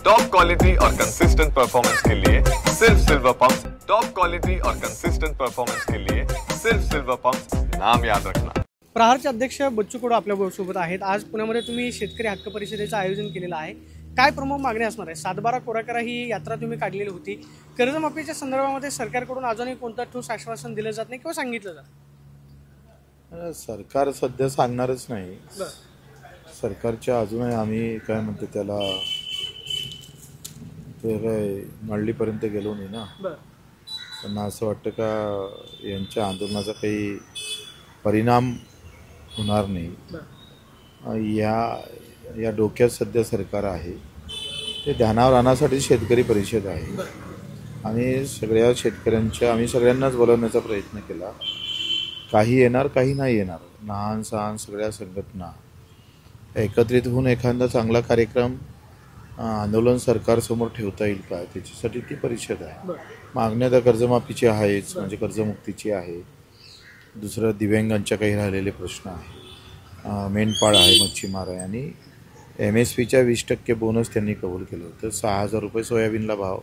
Top quality और consistent performance के लिए सिर्फ सिल्वर पंप्स। टॉप क्वालिटी और कंसिस्टेंट परफॉर्मेंस के लिए सिर्फ सिल्वर पंप्स, नाम याद रखना। प्रहारचे अध्यक्ष बच्चू कडू आपल्या सोबत आहेत। आज पुण्यामध्ये तुम्ही शेतकरी हक्क परिषदेचं आयोजन केलेलं आहे। काय प्रमुख मागणी असणार आहे? 7/12 कोरा करा ही यात्रा तुम्ही काढलेली होती। कर्जमाफीच्या संदर्भामध्ये सरकारकडून अजूनही कोणतं ठोस आश्वासन दिलं जात नाही किंवा सांगितलं जात? सरकार सध्या सांगणारच नाही। सरकारच्या अजूनही आम्ही काय म्हणतो त्याला ते काय मळलीपर्यंत गेलो नाही ना। त्यांना असं वाटतं का यांच्या आंदोलनाचा काही परिणाम होणार नाही या डोक्यात सध्या सरकार आहे। ते ध्यानावर आणण्यासाठी शेतकरी परिषद आहे आणि सगळ्या शेतकऱ्यांच्या आम्ही सगळ्यांनाच बोलवण्याचा प्रयत्न केला। काही येणार काही नाही येणार, लहान सहान सगळ्या संघटना एकत्रित होऊन एखादा चांगला कार्यक्रम आंदोलन सरकारसमोर ठेवता येईल का, त्याच्यासाठी ती परिषद आहे। मागण्या तर कर्जमाफीची आहेच, म्हणजे कर्जमुक्तीची आहे। दुसरं दिव्यांगांच्या काही राहिलेले प्रश्न आहे, मेंढपाळ आहे, मच्छीमार आहे आणि MSPच्या 20% बोनस त्यांनी कबूल केलं होतं। 6,000 रुपये सोयाबीनला भाव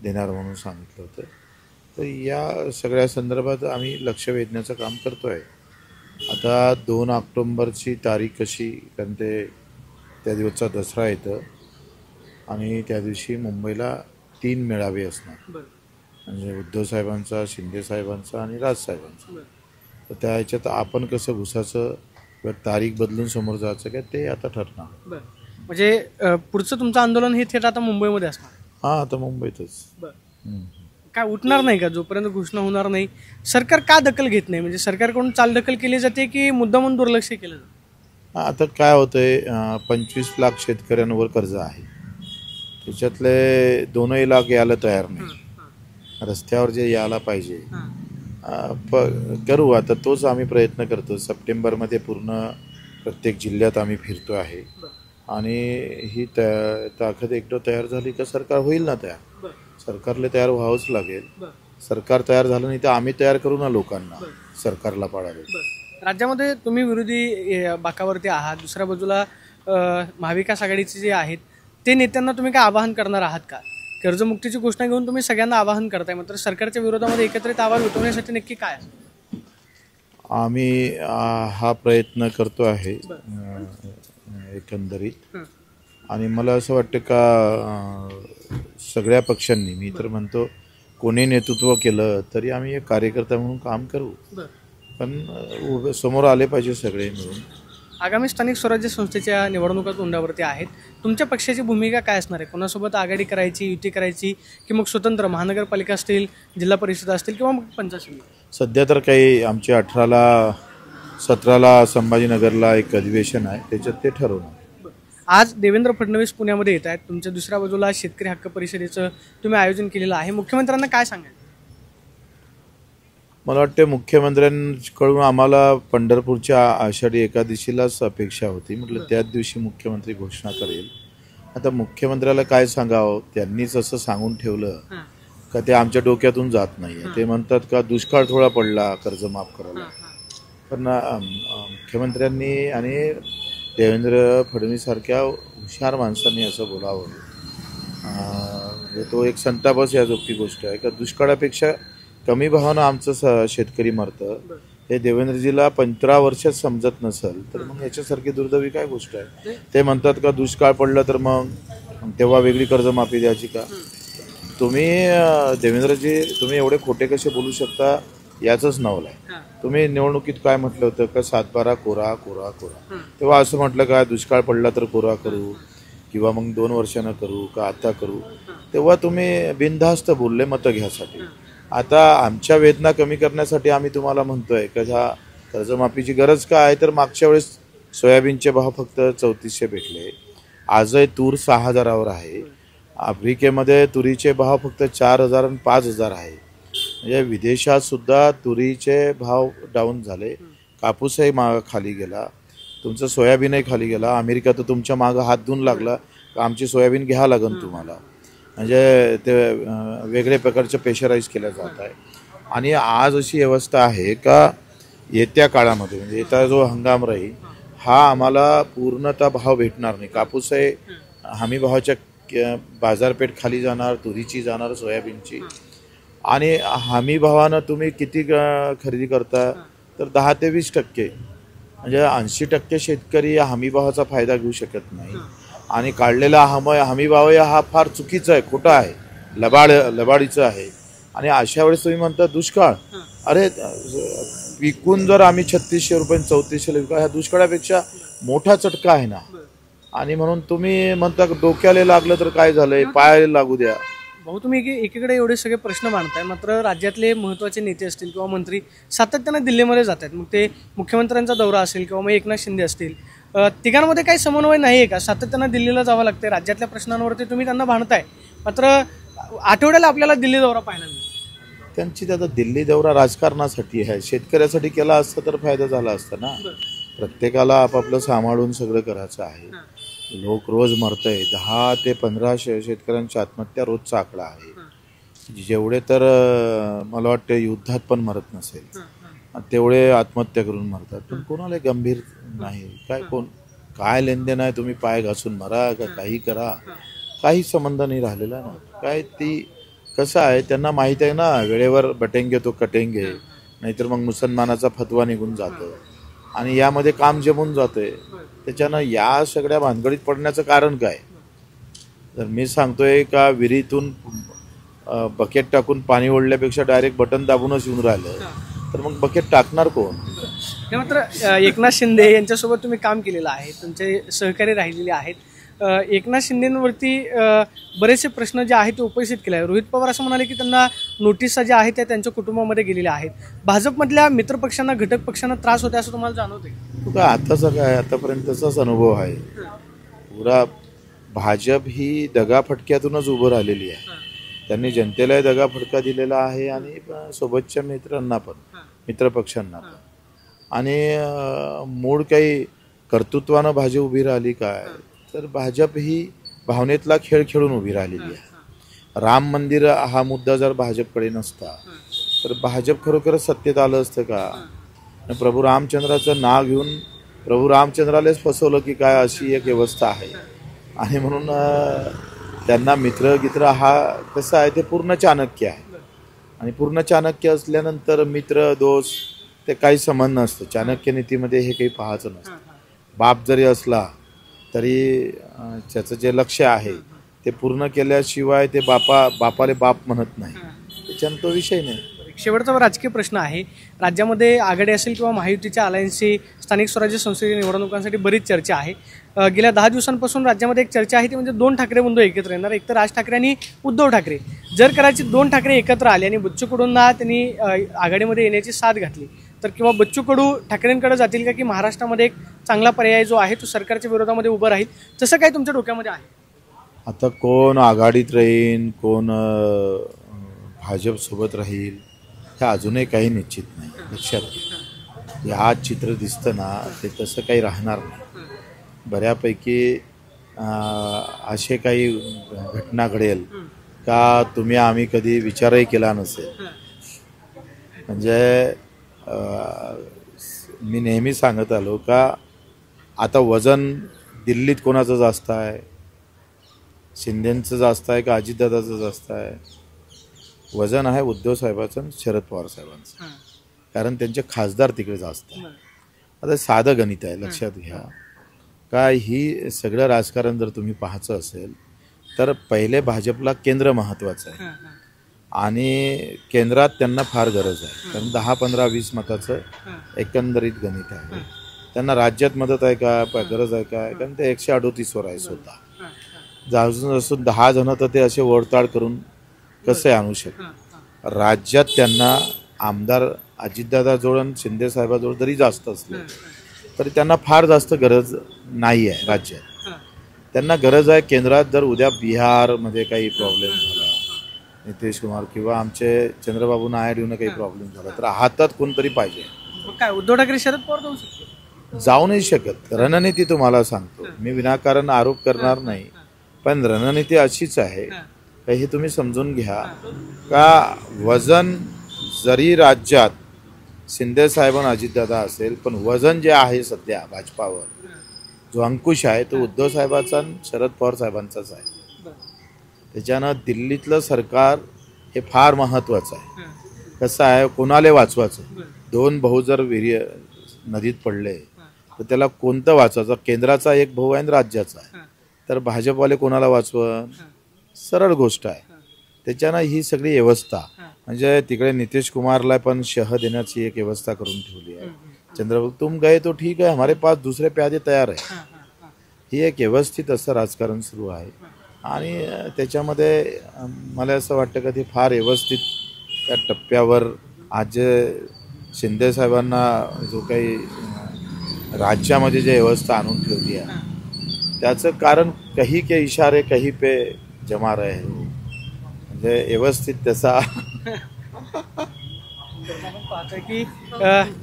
देणार म्हणून सांगितलं होतं। तर या सगळ्या संदर्भात आम्ही लक्ष वेधण्याचं काम करतो आहे। आता 2 ऑक्टोबरची तारीख कशी, कारण त्या दिवसचा दसरा येतं आणि त्या दिवशी मुंबईला 3 मेळावे असणार, म्हणजे उद्धव साहेबांचा, शिंदे साहेबांचा आणि राज साहेबांचा। तर त्या ह्याच्यात आपण कसं घुसाचं तारीख बदलून समोर जायचं काय ते आता ठरणार। म्हणजे पुढचं तुमचं आंदोलन हे थेट आता मुंबईमध्ये असणार? हां, आता मुंबईतच। काय उठणार नाही का जोपर्यंत घोषणा होणार नाही? सरकार का दखल घेत नाही? म्हणजे सरकारकडून चालढकल केली जाते की मुद्दामून दुर्लक्ष केलं जातं? आता काय होतंय, 25 लाख शेतकऱ्यांवर कर्ज आहे, त्याच्यातले 2 लाख यायला तयार नाही। रस्त्यावर जे यायला पाहिजे करू, आता तोच आम्ही प्रयत्न करतो। सप्टेंबरमध्ये पूर्ण प्रत्येक जिल्ह्यात आम्ही फिरतो आहे आणि ही ताकद एकदा तयार झाली का सरकार होईल ना तयार। सरकारला तयार व्हावंच लागेल। सरकार तयार झालं नाही तर आम्ही तयार करू ना लोकांना सरकारला पाडायला। राज्यामध्ये तुम्ही विरोधी बाकावरती आहात, दुसऱ्या बाजूला महाविकास आघाडीचे जे आहेत ते नेत्यांना तुम्ही काय आवाहन करणार आहात का? कर्जमुक्तीची घोषणा घेऊन तुम्ही सगळ्यांना आवाहन करताय, मात्र सरकारच्या विरोधामध्ये एकत्रित आवाज उठवण्यासाठी नक्की काय? आम्ही हा प्रयत्न करतो आहे एकंदरीत, आणि मला असं वाटतं का सगळ्या पक्षांनी, मी तर म्हणतो कोणी नेतृत्व केलं तरी आम्ही एक कार्यकर्ता म्हणून काम करू, पण समोर आले पाहिजे सगळे मिळून। आगामी स्थानिक स्वराज्य संस्थेच्या निवडणुका तोंडावरती आहेत, तुमच्या पक्षाची भूमिका काय असणार आहे? कोणासोबत आघाडी करायची, युती करायची की मग स्वतंत्र महानगरपालिका असतील, जिल्हा परिषद असतील किंवा मग पंचायत समिती? सध्या तर काही आमचे 18ला 17ला संभाजीनगरला एक अधिवेशन आहे, त्याच्यात ते ठरवणार। आज देवेंद्र फडणवीस पुण्यामध्ये येत आहेत, तुमच्या दुसऱ्या बाजूला शेतकरी हक्क परिषदेचं तुम्ही आयोजन केलेलं आहे। मुख्यमंत्र्यांना काय सांगाल? मला वाटते मुख्यमंत्र्यांकडून आम्हाला पंढरपूरच्या आषाढी एकादशीलाच अपेक्षा होती, म्हटलं त्याच दिवशी मुख्यमंत्री घोषणा करेल। आता मुख्यमंत्र्याला काय सांगावं, त्यांनीच असं सांगून ठेवलं का ते आमच्या डोक्यातून जात नाही। ते म्हणतात का दुष्काळ थोडा पडला कर्ज माफ करायला, पण मुख्यमंत्र्यांनी आणि देवेंद्र फडणवीस सारख्या हुशार माणसांनी असं बोलावं, तो एक संतापच याजोगती गोष्ट आहे का दुष्काळापेक्षा कमी भावानं आमचं शेतकरी मरतं। हे देवेंद्रजीला 15 वर्षात समजत नसेल तर मग याच्यासारखी दुर्दैवी काय गोष्ट आहे? ते म्हणतात का दुष्काळ पडलं तर मग तेव्हा वेगळी कर्जमाफी द्यायची का? तुम्ही देवेंद्रजी तुम्ही एवढे खोटे कसे बोलू शकता याचंच नवल आहे। तुम्ही निवडणुकीत काय म्हटलं होतं का 7/12 कोरा कोरा कोरा, तेव्हा असं म्हटलं का दुष्काळ पडला तर कोरा करू किंवा मग 2 वर्षानं करू का आता करू, तेव्हा तुम्ही बिनधास्त बोलले मतं घ्यासाठी। आता आमच्या वेदना कमी करण्यासाठी आम्ही तुम्हाला म्हणतोय का ह्या कर्जमाफीची गरज काय आहे, तर मागच्या वेळेस सोयाबीनचे भाव फक्त 3400 भेटले, आजही तूर 6000वर आहे। आफ्रिकेमध्ये तुरीचे भाव फक्त 4000 आणि 5000 आहे, म्हणजे विदेशात सुद्धा तुरीचे भाव डाऊन झाले। कापूसही खाली गेला, तुमचं सोयाबीनही खाली गेला। अमेरिका तर तुमच्या मागं हात धुवून लागला का आमची सोयाबीन घ्या लागेल तुम्हाला, म्हणजे ते वेगळे प्रकारचे प्रेशराईज केलं जात आहे। आणि आज अशी व्यवस्था आहे का येत्या काळामध्ये म्हणजे येत्या जो हंगाम राहील हा आम्हाला पूर्णतः भाव भेटणार नाही। कापूस आहे हमी भावाच्या बाजारपेठ खाली जाणार, तुरीची जाणार, सोयाबीनची. आणि हमी भावानं तुम्ही किती खरेदी करता तर 10 ते 20%, म्हणजे 80% शेतकरी हमी भावाचा फायदा घेऊ शकत नाही. आणि काढलेला हमी भाव हा फार चुकीचा आहे, खोटा आहे, लबाडीचं आहे. आणि अशा वेळेस तुम्ही म्हणता दुष्काळ. अरे विकून जर आम्ही 3600 रुपये 3400 विका, ह्या दुष्काळापेक्षा मोठा चटका आहे ना. आणि म्हणून तुम्ही म्हणता डोक्याला लागलं तर काय झालंय, पायाला लागू द्या. भाऊ, तुम्ही एकीकडे एवढे सगळे प्रश्न मांडताय, मात्र राज्यातले महत्त्वाचे नेते असतील किंवा मंत्री सातत्यानं दिल्लीमध्ये जात आहेत. मग ते मुख्यमंत्र्यांचा दौरा असेल किंवा मग एकनाथ शिंदे असतील, तिघांमध्ये काही समन्वय नाही आहे का? सातत्यानं दिल्लीला जावं लागते, राज्यातल्या प्रश्नांवरती तुम्ही त्यांना भांडताय, मात्र आठवड्याला आपल्याला दिल्ली दौरा पाहायला मिळतो. त्यांची आता दिल्ली दौरा राजकारणासाठी आहे, शेतकऱ्यासाठी केला असता तर फायदा झाला असता ना. प्रत्येकाला आपापलं सांभाळून सगळं करायचं आहे. लोक रोज मरतंय, 10 ते 15 शेतकऱ्यांची आत्महत्या रोजचा आकडा आहे. जेवढे तर मला वाटतं युद्धात पण मरत नसेल तेवढे आत्महत्या करून मरतात, पण कोणाला गंभीर नाही. काय लेनदेन आहे? तुम्ही पाय घासून मरा का काही करा, काही संबंध नाही राहिलेला ना. काय ती कसं आहे, त्यांना माहीत आहे ना, वेळेवर बटेंगे तो कटेंगे, नाहीतर मग मुसलमानाचा फतवा निघून जातो आणि यामध्ये काम जमून जातंय. त्याच्यानं या सगळ्या भानगडीत पडण्याचं कारण काय? तर मी सांगतोय का विहिरीतून बकेट टाकून पाणी ओढल्यापेक्षा डायरेक्ट बटन दाबूनच येऊन राहिलं तर मग बकेट टाकणार कोण? मात्र एकनाथ शिंदे यांच्यासोबत तुम्ही काम केलेलं आहे, तुमचे सहकारी राहिलेले आहेत. एकनाथ शिंदेवरती बरेचसे प्रश्न जे आहेत ते उपस्थित केले आहे. रोहित पवार असं म्हणाले की त्यांना नोटिसा ज्या आहेत त्या त्यांच्या कुटुंबामध्ये गेलेल्या आहेत. भाजपमधल्या मित्रपक्षांना, घटक पक्षांना त्रास होते असं तुम्हाला जाणवते? आताचा काय, आतापर्यंतचाच अनुभव आहे. पुरा भाजप ही दगाफटक्यातूनच उभं राहिलेली आहे. त्यांनी जनतेलाही दगाफटका दिलेला आहे आणि सोबतच्या मित्रांना पण, मित्रपक्षांना पण. आणि मूळ काही कर्तृत्वानं भाजप उभी राहिली काय, तर भाजप ही भावनेतला खेळ खेळून उभी राहिलेली आहे. राम मंदिर हा मुद्दा जर भाजपकडे नसता तर भाजप खरोखरच सत्तेत आलं असतं का? प्रभू रामचंद्राचं नाव घेऊन प्रभू रामचंद्रालाच फसवलं की काय, अशी एक व्यवस्था आहे. आणि म्हणून त्यांना मित्र हा कसा आहे, ते पूर्ण चाणक्य आहे. आणि पूर्ण चाणक्य असल्यानंतर मित्र दोस्त ते काही संबंध नसतं. चाणक्य नीतीमध्ये हे काही पाहायचं नसतं. बाप जरी असला तरी त्याचं जे लक्ष्य आहे ते पूर्ण केल्याशिवाय ते बापाले बाप म्हणत नाही. त्याच्यानं तो विषय नाही. शेवटचा राजकीय प्रश्न आहे. राज्यामध्ये आघाडी असेल किंवा महायुतीच्या अलायन्सची स्थानिक स्वराज्य संस्थेच्या निवडणुकांसाठी बरीच चर्चा आहे. गेल्या 10 दिवसांपासून राज्यामध्ये एक चर्चा आहे ती म्हणजे 2 ठाकरे बंधू एकत्र येणार. एक तर राज ठाकरे आणि उद्धव ठाकरे. जर कदाचित 2 ठाकरे एकत्र आले आणि बच्चू कडूंना त्यांनी आघाडीमध्ये येण्याची साथ घातली तर किंवा बच्चू कडू ठाकरेंकडे जातील का, की महाराष्ट्रामध्ये एक चांगला पर्याय जो आहे तो सरकारच्या विरोधामध्ये उभं राहील, तसं काय तुमच्या डोक्यामध्ये आहे? आता कोण आघाडीत राहील, कोण भाजपसोबत राहील हे अजूनही काही निश्चित नाही. लक्षात घ्या, या चित्र दिसतं ना ते तसं काही राहणार नाही. बऱ्यापैकी असे काही घटना घडेल का आम्ही कधी विचारही केला नसेल. म्हणजे मी नेहमी सांगत आलो का आता वजन दिल्लीत कोणाचं जास्त आहे, शिंदेचं जास्त आहे का अजितदादाचं जास्त आहे? वजन आहे उद्धव साहेबांचं, शरद पवार साहेबांचं, कारण त्यांचे खासदार तिकडे जास्त आहे. आता साधं गणित आहे, लक्षात घ्या का ही सगळं राजकारण जर तुम्ही पाहायचं असेल तर पहिले भाजपला केंद्र महत्त्वाचं आहे आणि केंद्रात त्यांना फार गरज आहे. कारण 10, 15, 20 मताचं एकंदरीत गणित आहे. त्यांना राज्यात मदत आहे का, गरज आहे काय? कारण ते 138वर आहे स्वतः. अजून 10 जण तर ते असे वडताड करून कसे आणू शकतात. राज्यात त्यांना आमदार अजितदादाजवळ आणि शिंदे साहेबाजवळ जरी जास्त असले तरी त्यांना फार जास्त गरज नाही आहे. राज्यात त्यांना गरज आहे केंद्रात. जर उद्या बिहारमध्ये काही प्रॉब्लेम झाला, नितीश कुमार किंवा आमचे चंद्रबाबू नायडूने काही प्रॉब्लेम झाला तर हातात कोणतरी पाहिजे. काय उद्धव ठाकरे शरद पवार जाऊ शकतो? जाऊ नाही शकत. रणनीती तुम्हाला सांगतो मी, विनाकारण आरोप करणार नाही, पण रणनीती अशीच आहे हे तुम्ही समजून घ्या का वजन जरी राज्यात शिंदे साहेब आणि अजितदादा असेल, पण वजन जे आहे सध्या भाजपावर जो अंकुश आहे तो उद्धव साहेबांचा आणि शरद पवार साहेबांचाच आहे. त्याच्यानं दिल्लीतलं सरकार हे फार महत्त्वाचं आहे. कसं आहे, कोणाला वाचवायचं? 2 भाऊ जर नदीत पडले तर त्याला कोणतं वाचवायचं? केंद्राचा एक भाऊ आहे आणि राज्याचा आहे, तर भाजपवाले कोणाला वाचवण? सरळ गोष्ट आहे. त्याच्यानं ही सगळी व्यवस्था म्हणजे तिकडे नितीश कुमारला पण शह देण्याची एक व्यवस्था करून ठेवली आहे. चंद्रबाबू तुम गए तो ठीक आहे, हमारे पास दुसरे प्यादे तयार आहे. ही एक व्यवस्थित असं राजकारण सुरू आहे आणि त्याच्यामध्ये मला असं वाटतं की ते फार व्यवस्थित त्या टप्प्यावर आज शिंदे साहेबांना जो काही राज्यामध्ये जे व्यवस्था आणून ठेवली आहे त्याचं कारण कहीं के इशारे कहीं पे जमा रहे म्हणजे व्यवस्थित त्याचा आपण पाहतोय की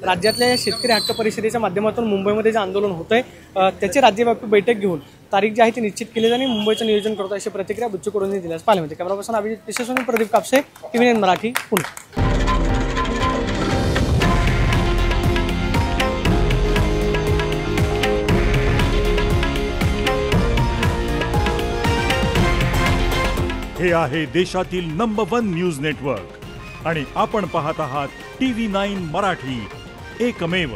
राज्यातल्या शेतकरी हक्क परिषदेच्या माध्यमातून मुंबईमध्ये जे आंदोलन होत आहे त्याची राज्यव्यापी बैठक घेऊन तारीख जी आहे ती निश्चित केली आणि मुंबईचं नियोजन करतो अशी प्रतिक्रिया बच्चू कडूंनी दिल्यास पाहिलं होते. कॅमेरा पर्सन अभिजित पिसेसोनी, प्रदीप कापसे, TV9 मराठी, पुणे. हे आहे देशातील नंबर 1 न्यूज नेटवर्क आणि आपण पाहत आहात TV9 मराठी, एकमेव.